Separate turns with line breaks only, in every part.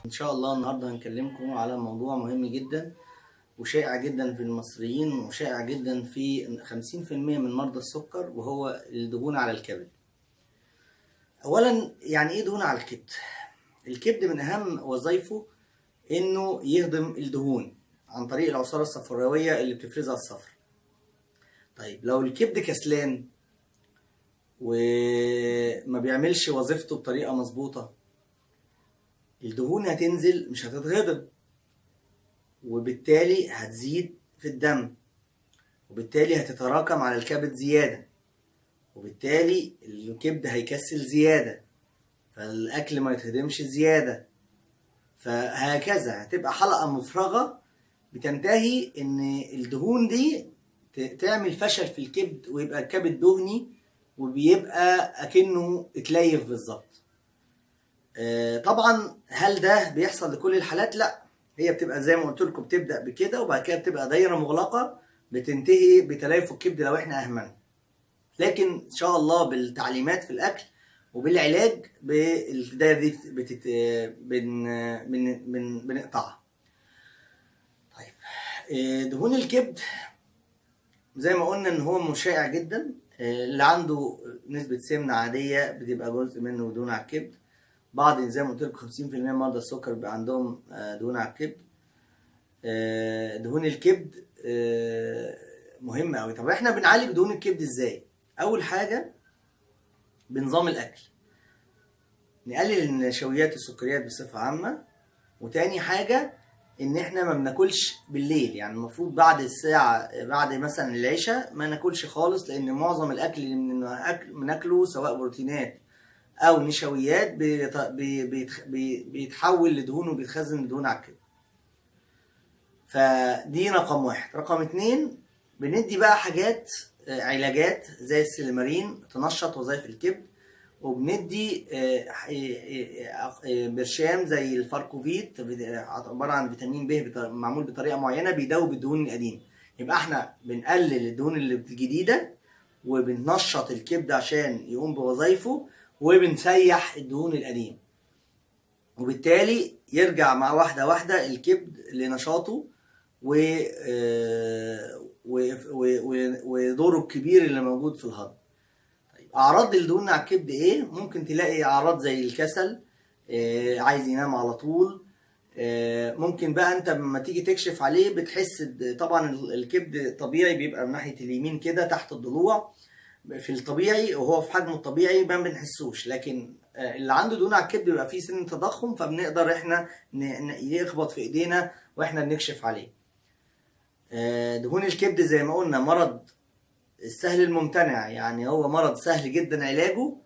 إن شاء الله النهاردة هنكلمكم على موضوع مهم جدا وشائع جدا في المصريين وشائع جدا في 50% من مرضى السكر، وهو الدهون على الكبد. أولا، يعني إيه دهون على الكبد؟ الكبد من أهم وظائفه إنه يهضم الدهون عن طريق العصارة الصفراوية اللي بتفرزها الصفر. طيب لو الكبد كسلان وما بيعملش وظيفته بطريقة مظبوطة، الدهون هتنزل مش هتتهضم، وبالتالي هتزيد في الدم، وبالتالي هتتراكم على الكبد زيادة، وبالتالي الكبد هيكسل زيادة، فالأكل ما يتهضمش زيادة، فهكذا هتبقى حلقة مفرغة بتنتهي إن الدهون دي تعمل فشل في الكبد، ويبقى الكبد دهني وبيبقى أكنه اتليف بالظبط. طبعا هل ده بيحصل لكل الحالات؟ لا، هي بتبقى زي ما قلت لكم، بتبدا بكده وبعد كده بتبقى دايره مغلقه بتنتهي بتليف الكبد لو احنا اهملنا. لكن ان شاء الله بالتعليمات في الاكل وبالعلاج بالدايره دي بنقطعها. طيب دهون الكبد زي ما قلنا ان هو مشائع جدا. اللي عنده نسبه سمنه عاديه بتبقى جزء منه دهون على الكبد. بعض زي ما قلت لكم 50% من مرضى السكر بيبقى عندهم دهون على الكبد. دهون الكبد مهمة قوي. طب احنا بنعالج دهون الكبد ازاي؟ اول حاجة بنظام الاكل، نقلل النشويات والسكريات بصفة عامة. وتاني حاجة ان احنا ما بناكلش بالليل، يعني المفروض بعد الساعة بعد مثلا العشاء ما ناكلش خالص، لان معظم الاكل اللي بناكله سواء بروتينات او نشويات بيتحول لدهون وبيتخزن لدهون على الكبد. فدي رقم واحد. رقم اتنين، بندي بقى حاجات علاجات زي السيلمارين تنشط وظائف الكبد، وبندي برشام زي الفاركوفيت، عبارة عن فيتامين ب معمول بطريقة معينة بيدوب الدهون القديمة. يبقى احنا بنقلل الدهون اللي الجديدة وبننشط الكبد عشان يقوم بوظائفه، وبنسيح الدهون القديمة، وبالتالي يرجع مع واحدة واحدة الكبد لنشاطه ودوره الكبير اللي موجود في الهضم. طيب اعراض الدهون على الكبد ايه؟ ممكن تلاقي اعراض زي الكسل، عايز ينام على طول. ممكن بقى انت لما تيجي تكشف عليه بتحس طبعا الكبد طبيعي بيبقى من ناحية اليمين كده تحت الضلوع في الطبيعي، وهو في حجمه الطبيعي ما بنحسوش. لكن اللي عنده دهون على الكبد بيبقى فيه سن تضخم، فبنقدر احنا يخبط في ايدينا واحنا بنكشف عليه. دهون الكبد زي ما قلنا مرض السهل الممتنع، يعني هو مرض سهل جدا علاجه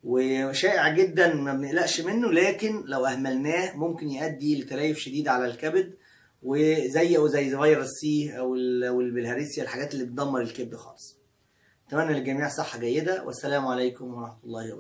وشائع جدا ما بنقلقش منه، لكن لو اهملناه ممكن يؤدي لتليف شديد على الكبد، وزي فيروس سي او البلهارسيا، الحاجات اللي بتدمر الكبد خالص. اتمنى للجميع صحة جيدة، والسلام عليكم ورحمة الله وبركاته.